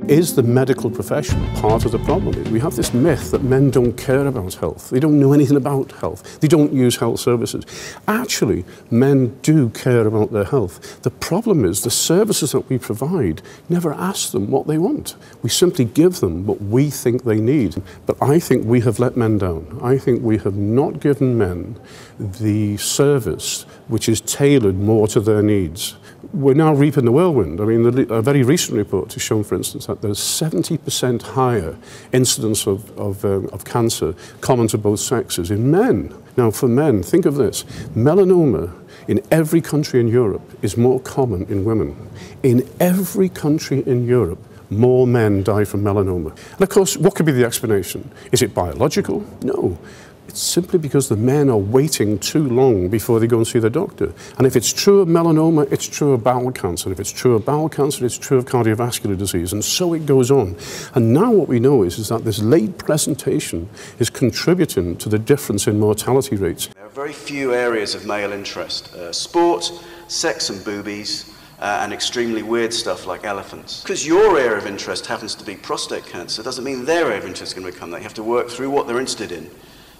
Is the medical profession part of the problem? We have this myth that men don't care about health. They don't know anything about health. They don't use health services. Actually, men do care about their health. The problem is the services that we provide never ask them what they want. We simply give them what we think they need. But I think we have let men down. I think we have not given men the service which is tailored more to their needs. We're now reaping the whirlwind. I mean, a very recent report has shown, for instance, that there's 70% higher incidence of cancer common to both sexes in men. Now, for men, think of this. Melanoma in every country in Europe is more common in women. In every country in Europe, more men die from melanoma. And of course, what could be the explanation? Is it biological? No. It's simply because the men are waiting too long before they go and see their doctor. And if it's true of melanoma, it's true of bowel cancer. If it's true of bowel cancer, it's true of cardiovascular disease. And so it goes on. And now what we know is that this late presentation is contributing to the difference in mortality rates. There are very few areas of male interest. Sport, sex and boobies, and extremely weird stuff like elephants. Because your area of interest happens to be prostate cancer doesn't mean their area of interest is going to become that. You have to work through what they're interested in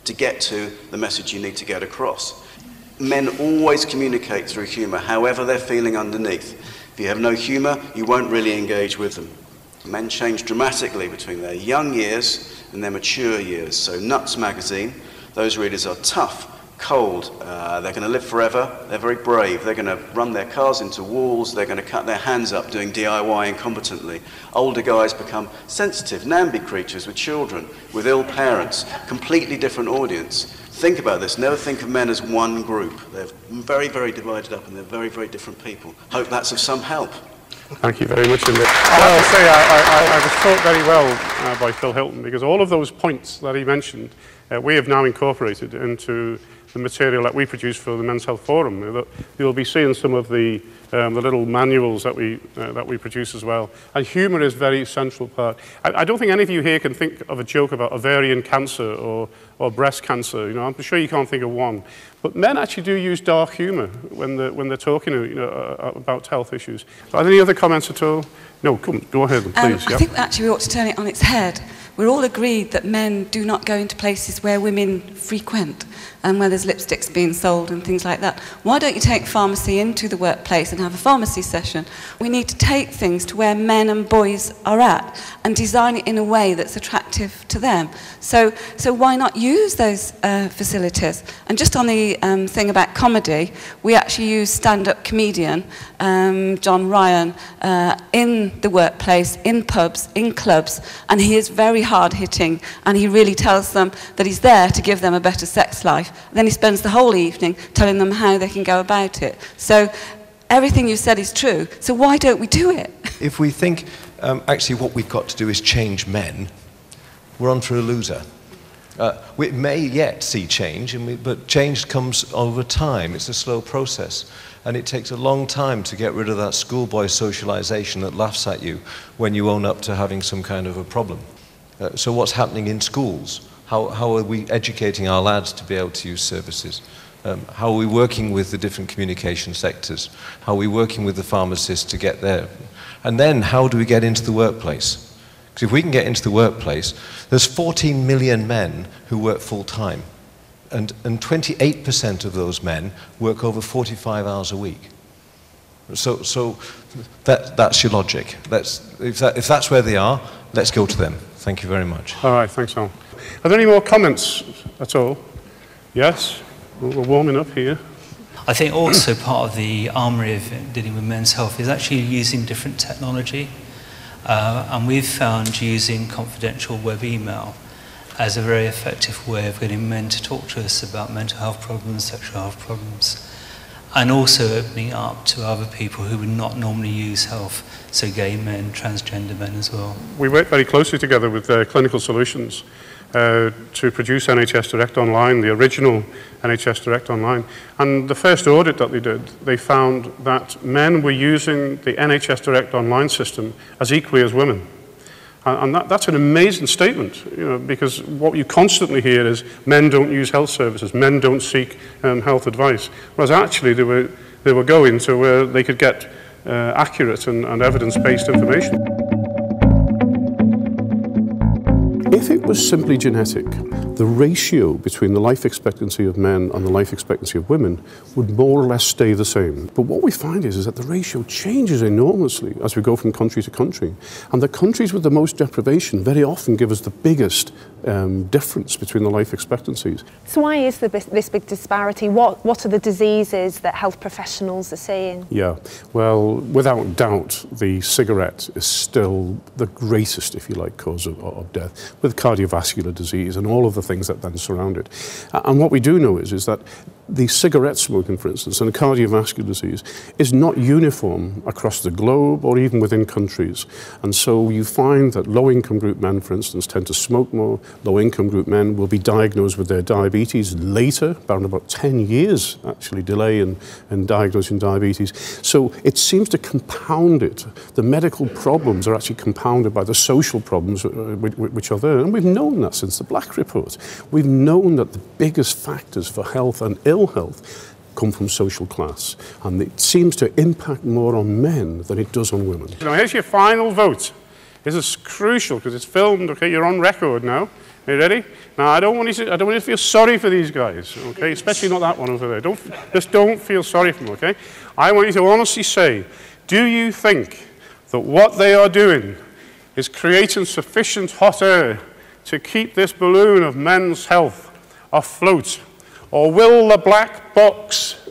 to get to the message you need to get across. Men always communicate through humour, however they're feeling underneath. If you have no humour, you won't really engage with them. Men change dramatically between their young years and their mature years. So Nuts magazine, those readers are tough, cold, they're going to live forever, they're very brave, they're going to run their cars into walls, they're going to cut their hands up doing DIY incompetently. Older guys become sensitive, NAMBY creatures with children, with ill parents, completely different audience. Think about this, never think of men as one group. They're very, very divided up and they're very, very different people. Hope that's of some help. Thank you very much indeed. I'll say I was taught very well by Phil Hilton, because all of those points that he mentioned we have now incorporated into the material that we produce for the Men's Health Forum. You'll be seeing some of the little manuals that we produce as well. And humour is a very central part. I don't think any of you here can think of a joke about ovarian cancer or breast cancer. You know, I'm sure you can't think of one. But men actually do use dark humour when they're talking about health issues. Are there any other comments at all? No, come, go ahead, please. I think actually we ought to turn it on its head. We're all agreed that men do not go into places where women frequent and where there's lipsticks being sold and things like that. Why don't you take pharmacy into the workplace and have a pharmacy session? We need to take things to where men and boys are at and design it in a way that's attractive to them. So why not use those facilities? And just on the thing about comedy, we actually use stand-up comedian John Ryan in the workplace, in pubs, in clubs, and he is very hard-hitting, and he really tells them that he's there to give them a better sex life. Then he spends the whole evening telling them how they can go about it. So everything you said is true, so why don't we do it? If we think actually what we've got to do is change men, we're on for a loser. We may yet see change, but change comes over time. It's a slow process. And it takes a long time to get rid of that schoolboy socialization that laughs at you when you own up to having some kind of a problem. So what's happening in schools? How are we educating our lads to be able to use services? How are we working with the different communication sectors? How are we working with the pharmacists to get there? And then how do we get into the workplace? Because if we can get into the workplace, there's 14 million men who work full-time. And 28% of those men work over 45 hours a week. So that's your logic. If that's where they are, let's go to them. Thank you very much. All right, thanks, Alan. Are there any more comments at all? Yes? We're warming up here. I think also part of the armoury of dealing with men's health is actually using different technology. And we've found using confidential web email as a very effective way of getting men to talk to us about mental health problems, sexual health problems, and also opening up to other people who would not normally use health, so gay men, transgender men as well. We work very closely together with Clinical Solutions to produce NHS Direct Online, the original NHS Direct Online. And the first audit that they did, they found that men were using the NHS Direct Online system as equally as women. And that's an amazing statement, because what you constantly hear is men don't use health services, men don't seek health advice, whereas actually they were going to where they could get accurate and evidence-based information. If it was simply genetic, the ratio between the life expectancy of men and the life expectancy of women would more or less stay the same. But what we find is that the ratio changes enormously as we go from country to country. And the countries with the most deprivation very often give us the biggest difference between the life expectancies. So why is there this big disparity? What are the diseases that health professionals are seeing? Yeah, well, without doubt, the cigarette is still the greatest, if you like, cause of death, with cardiovascular disease and all of the things that then surround it. And what we do know is that the cigarette smoking, for instance, and cardiovascular disease is not uniform across the globe or even within countries. And so you find that low-income group men, for instance, tend to smoke more. Low-income group men will be diagnosed with their diabetes later, about 10 years, actually, delay in diagnosing diabetes. So it seems to compound it. The medical problems are actually compounded by the social problems which are there. And we've known that since the Black Report. We've known that the biggest factors for health and ill health come from social class, and it seems to impact more on men than it does on women. Now here's your final vote. This is crucial because it's filmed. Okay, you're on record now. Are you ready? Now I don't want you to feel sorry for these guys. Okay, especially not that one over there. Just don't feel sorry for them. Okay, I want you to honestly say, do you think that what they are doing is creating sufficient hot air to keep this balloon of men's health afloat? Or will the black box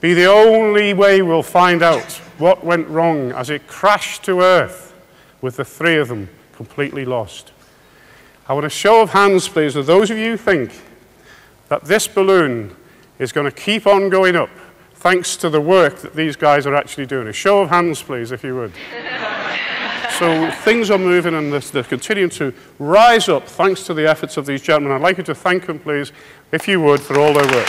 be the only way we'll find out what went wrong as it crashed to Earth with the three of them completely lost? I want a show of hands, please, of those of you who think that this balloon is going to keep on going up thanks to the work that these guys are actually doing. A show of hands, please, if you would. So things are moving and they're continuing to rise up thanks to the efforts of these gentlemen. I'd like you to thank them, please, if you would, for all their work.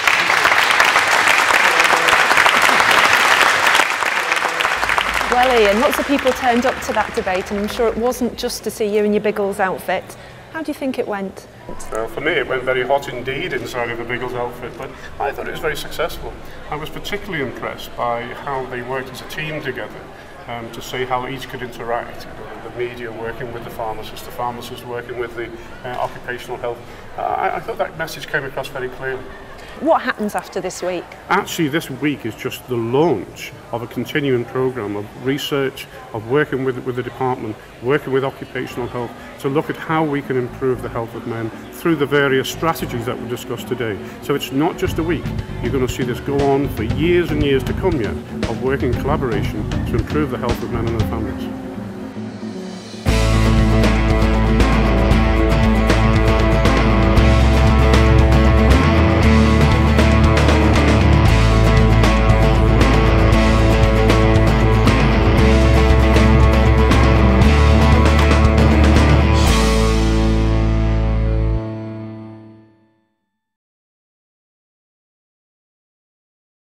Well, Ian, lots of people turned up to that debate, and I'm sure it wasn't just to see you in your Biggles outfit. How do you think it went? Well, for me, it went very hot indeed inside of the Biggles outfit, but I thought it was very successful. I was particularly impressed by how they worked as a team together. To see how each could interact, the media working with the pharmacist working with the occupational health. I thought that message came across very clearly. What happens after this week? Actually, this week is just the launch of a continuing programme of research, of working with the department, working with occupational health, to look at how we can improve the health of men through the various strategies that we discussed today. So it's not just a week. You're going to see this go on for years and years to come yet, of working in collaboration to improve the health of men and their families.